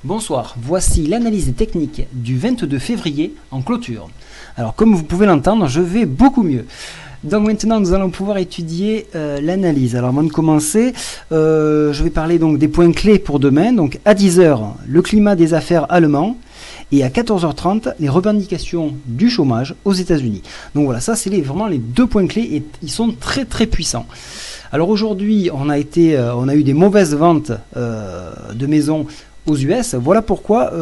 Bonsoir, voici l'analyse technique du 22 février en clôture. Alors comme vous pouvez l'entendre, je vais beaucoup mieux. Donc maintenant nous allons pouvoir étudier l'analyse. Alors avant de commencer, je vais parler donc des points clés pour demain. Donc à 10h, le climat des affaires allemand. Et à 14h30, les revendications du chômage aux États-Unis. Donc voilà, ça c'est vraiment les deux points clés et ils sont très très puissants. Alors aujourd'hui, on a eu des mauvaises ventes de maisons aux US. Voilà pourquoi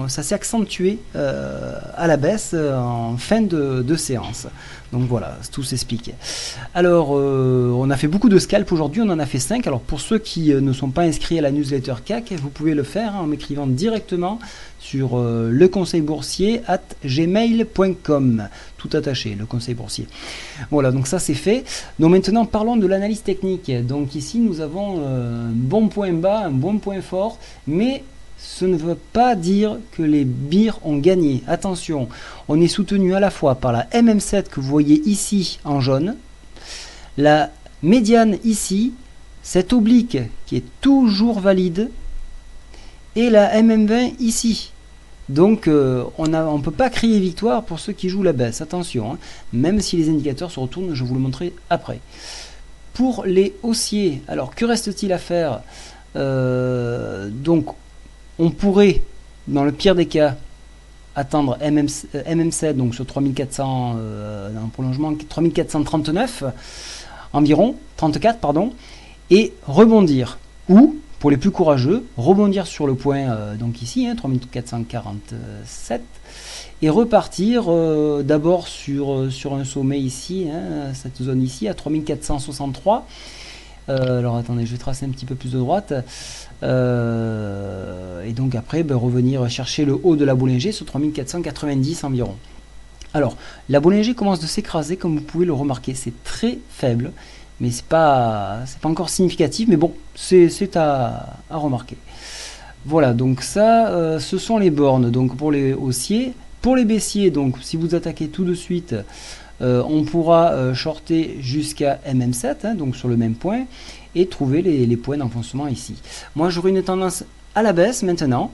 ça s'est accentué à la baisse en fin de séance. Donc voilà, tout s'explique. Alors, on a fait beaucoup de scalps aujourd'hui, on en a fait 5. Alors pour ceux qui ne sont pas inscrits à la newsletter CAC, vous pouvez le faire en m'écrivant directement sur leconseilboursier@gmail.com. Tout attaché, le conseil boursier. Voilà, donc ça c'est fait. Donc maintenant parlons de l'analyse technique. Donc ici nous avons un bon point bas, un bon point fort, mais ce ne veut pas dire que les birs ont gagné. Attention, on est soutenu à la fois par la MM7 que vous voyez ici en jaune, la médiane ici, cette oblique qui est toujours valide, et la MM20 ici. Donc on ne peut pas crier victoire pour ceux qui jouent la baisse, attention, hein. Même si les indicateurs se retournent, je vous le montrerai après. Pour les haussiers, alors que reste-t-il à faire? Donc on pourrait, dans le pire des cas, attendre MM7, donc sur 3400, dans le prolongement 3439 environ, 34 pardon, et rebondir. Ou pour les plus courageux, rebondir sur le point donc ici, 3447, et repartir d'abord sur un sommet ici, cette zone ici, à 3463. Alors attendez, je vais tracer un petit peu plus de droite. Et donc après, revenir chercher le haut de la Bollinger sur 3490 environ. Alors, la Bollinger commence de s'écraser, comme vous pouvez le remarquer. C'est très faible, mais c'est pas encore significatif, mais bon, c'est à remarquer. Voilà, donc ça, ce sont les bornes. Donc pour les haussiers, pour les baissiers, donc si vous attaquez tout de suite, on pourra shorter jusqu'à MM7, donc sur le même point, et trouver les points d'enfoncement ici. Moi, j'aurai une tendance à la baisse maintenant.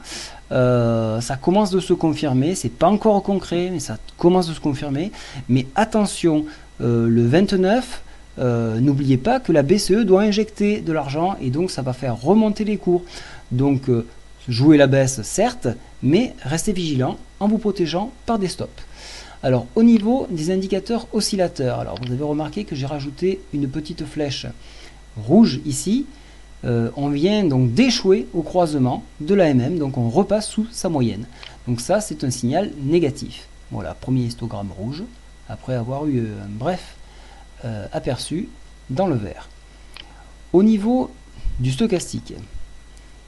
Ça commence de se confirmer, c'est pas encore concret, mais ça commence de se confirmer. Mais attention, le 29, n'oubliez pas que la BCE doit injecter de l'argent et donc ça va faire remonter les cours. Donc jouez la baisse certes, mais restez vigilant en vous protégeant par des stops. Alors au niveau des indicateurs oscillateurs, alors vous avez remarqué que j'ai rajouté une petite flèche rouge ici. On vient donc d'échouer au croisement de l'AMM, donc on repasse sous sa moyenne. Donc ça c'est un signal négatif. Voilà, premier histogramme rouge, après avoir eu un bref aperçu dans le vert. Au niveau du stochastique,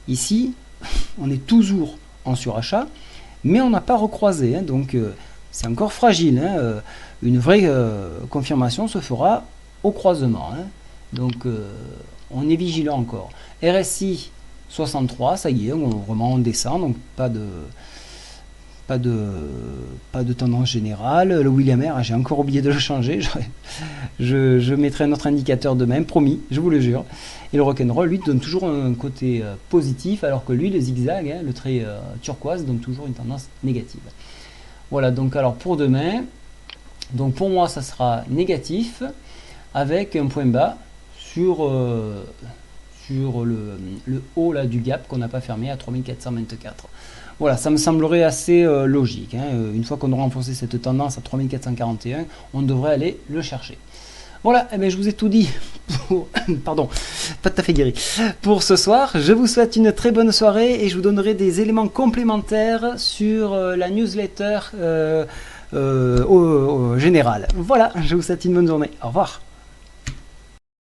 ici on est toujours en surachat, mais on n'a pas recroisé, donc c'est encore fragile. Une vraie confirmation se fera au croisement. Donc on est vigilant encore. RSI 63, ça y est, on descend, donc pas de tendance générale. Le William R, j'ai encore oublié de le changer. Je mettrai un autre indicateur demain, promis, je vous le jure. Et le rock'n'roll, lui, donne toujours un côté positif, alors que lui, le zigzag, le trait turquoise, donne toujours une tendance négative. Voilà, donc alors pour demain, donc pour moi, ça sera négatif, avec un point bas sur le haut là, du gap qu'on n'a pas fermé à 3424. Voilà, ça me semblerait assez logique. Une fois qu'on aura enfoncé cette tendance à 3441, on devrait aller le chercher. Voilà, je vous ai tout dit pardon, pas tout à fait guéri. Pour ce soir, je vous souhaite une très bonne soirée et je vous donnerai des éléments complémentaires sur la newsletter au général. Voilà, je vous souhaite une bonne journée. Au revoir.